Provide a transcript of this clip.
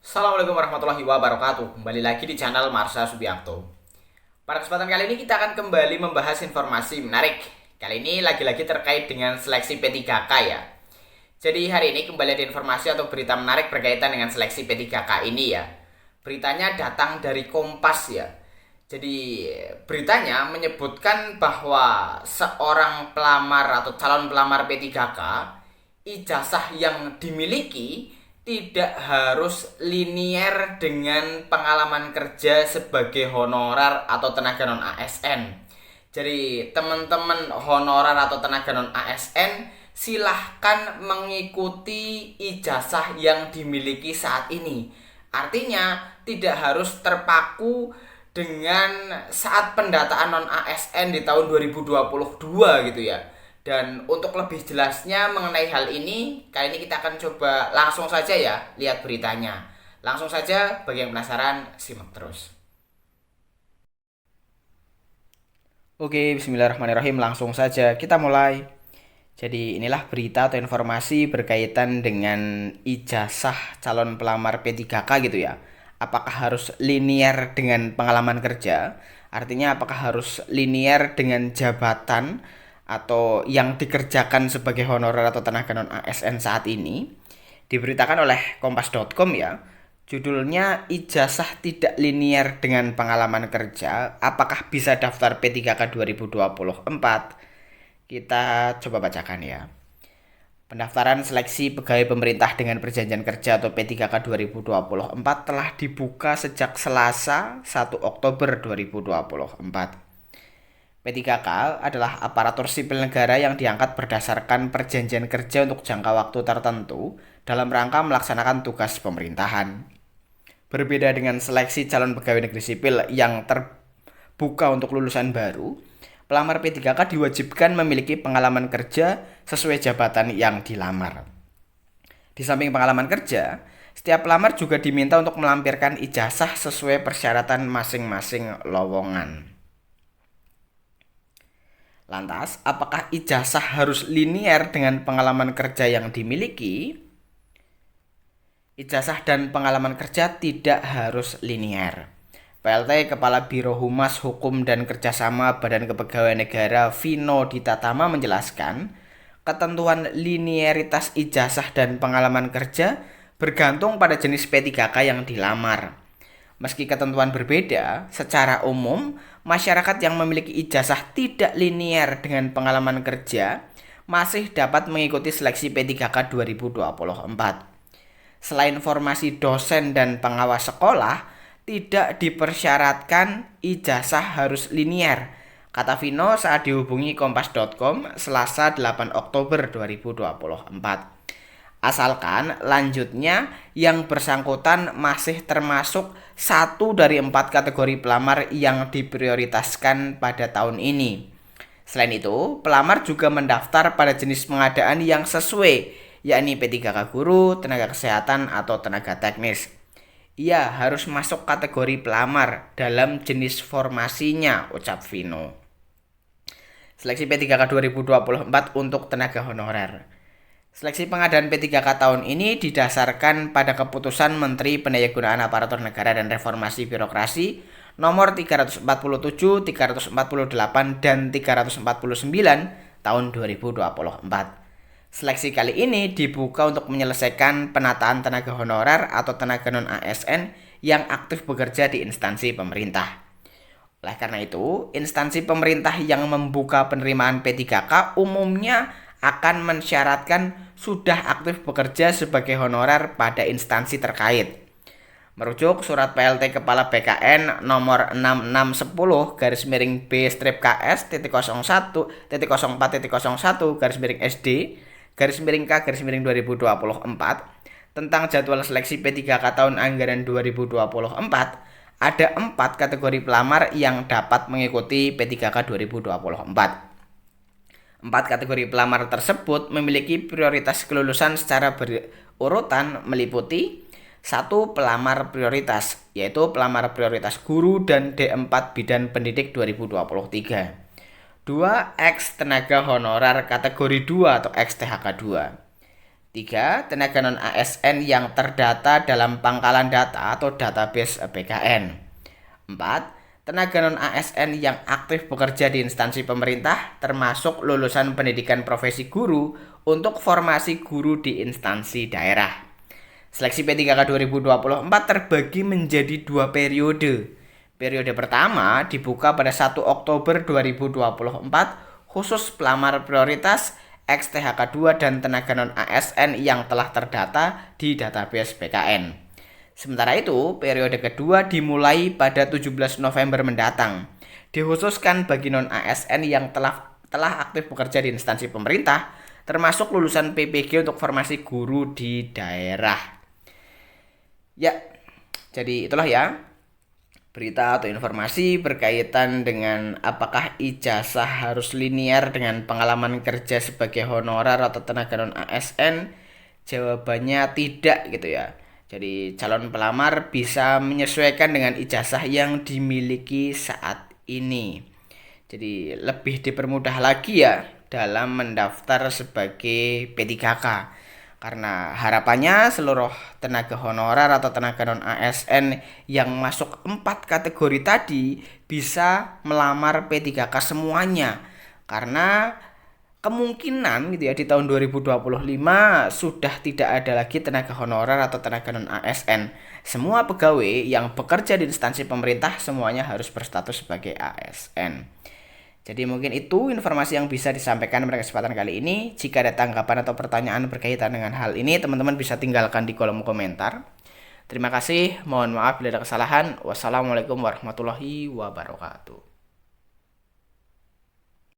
Assalamualaikum warahmatullahi wabarakatuh. Kembali lagi di channel Marsha Subiakto. Pada kesempatan kali ini kita akan kembali membahas informasi menarik. Kali ini lagi-lagi terkait dengan seleksi P3K ya. Jadi hari ini kembali ada informasi atau berita menarik berkaitan dengan seleksi P3K ini ya. Beritanya datang dari Kompas ya. Jadi beritanya menyebutkan bahwa seorang pelamar atau calon pelamar P3K, ijazah yang dimiliki tidak harus linier dengan pengalaman kerja sebagai honorer atau tenaga non ASN. Jadi teman-teman honorer atau tenaga non ASN silahkan mengikuti ijazah yang dimiliki saat ini. Artinya tidak harus terpaku dengan saat pendataan non ASN di tahun 2022 gitu ya. Dan untuk lebih jelasnya mengenai hal ini, kali ini kita akan coba langsung saja ya lihat beritanya. Langsung saja, bagi yang penasaran, simak terus. Oke, bismillahirrahmanirrahim, langsung saja kita mulai. Jadi inilah berita atau informasi berkaitan dengan ijazah calon pelamar P3K gitu ya. Apakah harus linier dengan pengalaman kerja? Artinya apakah harus linier dengan jabatan atau yang dikerjakan sebagai honorer atau tenaga non ASN saat ini? Diberitakan oleh kompas.com ya. Judulnya ijazah tidak linier dengan pengalaman kerja, apakah bisa daftar P3K 2024? Kita coba bacakan ya. Pendaftaran seleksi pegawai pemerintah dengan perjanjian kerja atau P3K 2024 telah dibuka sejak Selasa 1 Oktober 2024. P3K adalah aparatur sipil negara yang diangkat berdasarkan perjanjian kerja untuk jangka waktu tertentu dalam rangka melaksanakan tugas pemerintahan. Berbeda dengan seleksi calon pegawai negeri sipil yang terbuka untuk lulusan baru, pelamar P3K diwajibkan memiliki pengalaman kerja sesuai jabatan yang dilamar. Di samping pengalaman kerja, setiap pelamar juga diminta untuk melampirkan ijazah sesuai persyaratan masing-masing lowongan. Lantas, apakah ijazah harus linier dengan pengalaman kerja yang dimiliki? Ijazah dan pengalaman kerja tidak harus linier. PLT Kepala Biro Humas Hukum dan Kerjasama Badan Kepegawaian Negara Vino Ditatama menjelaskan, ketentuan linearitas ijazah dan pengalaman kerja bergantung pada jenis P3K yang dilamar. Meski ketentuan berbeda, secara umum, masyarakat yang memiliki ijazah tidak linier dengan pengalaman kerja masih dapat mengikuti seleksi P3K 2024. Selain formasi dosen dan pengawas sekolah, tidak dipersyaratkan ijazah harus linier, kata Vino saat dihubungi kompas.com Selasa 8 Oktober 2024. Asalkan lanjutnya yang bersangkutan masih termasuk satu dari 4 kategori pelamar yang diprioritaskan pada tahun ini. Selain itu, pelamar juga mendaftar pada jenis pengadaan yang sesuai, yakni P3K guru, tenaga kesehatan, atau tenaga teknis. Ia harus masuk kategori pelamar dalam jenis formasinya, ucap Vino. Seleksi P3K 2024 untuk tenaga honorer. Seleksi pengadaan P3K tahun ini didasarkan pada keputusan Menteri Pendayagunaan Aparatur Negara dan Reformasi Birokrasi nomor 347, 348, dan 349 tahun 2024. Seleksi kali ini dibuka untuk menyelesaikan penataan tenaga honorer atau tenaga non-ASN yang aktif bekerja di instansi pemerintah. Oleh karena itu, instansi pemerintah yang membuka penerimaan P3K umumnya akan mensyaratkan sudah aktif bekerja sebagai honorer pada instansi terkait. Merujuk surat PLT Kepala BKN nomor 6610-B-KS.04.01-SD-K-2024 tentang jadwal seleksi P3K tahun anggaran 2024, ada 4 kategori pelamar yang dapat mengikuti P3K 2024. 4 kategori pelamar tersebut memiliki prioritas kelulusan secara berurutan meliputi 1. Pelamar prioritas, yaitu pelamar prioritas guru dan D4 Bidan Pendidik 2023. 2. Ex tenaga honorer kategori 2 atau ex THK 2. 3. Tenaga non-ASN yang terdata dalam pangkalan data atau database BKN. 4. Tenaga non-ASN yang aktif bekerja di instansi pemerintah termasuk lulusan pendidikan profesi guru untuk formasi guru di instansi daerah. Seleksi P3K 2024 terbagi menjadi 2 periode. Periode pertama dibuka pada 1 Oktober 2024 khusus pelamar prioritas, ex-THK 2 dan tenaga non-ASN yang telah terdata di database BKN. Sementara itu, periode kedua dimulai pada 17 November mendatang. Dikhususkan bagi non-ASN yang telah aktif bekerja di instansi pemerintah, termasuk lulusan PPG untuk formasi guru di daerah. Ya, jadi itulah ya berita atau informasi berkaitan dengan apakah ijazah harus linear dengan pengalaman kerja sebagai honorer atau tenaga non-ASN. Jawabannya tidak gitu ya. Jadi calon pelamar bisa menyesuaikan dengan ijazah yang dimiliki saat ini. Jadi lebih dipermudah lagi ya dalam mendaftar sebagai P3K. Karena harapannya seluruh tenaga honorer atau tenaga non-ASN yang masuk 4 kategori tadi bisa melamar P3K semuanya. Karena kemungkinan gitu ya di tahun 2025 sudah tidak ada lagi tenaga honorer atau tenaga non-ASN. Semua pegawai yang bekerja di instansi pemerintah semuanya harus berstatus sebagai ASN. Jadi mungkin itu informasi yang bisa disampaikan pada kesempatan kali ini. Jika ada tanggapan atau pertanyaan berkaitan dengan hal ini, teman-teman bisa tinggalkan di kolom komentar. Terima kasih, mohon maaf bila ada kesalahan. Wassalamualaikum warahmatullahi wabarakatuh.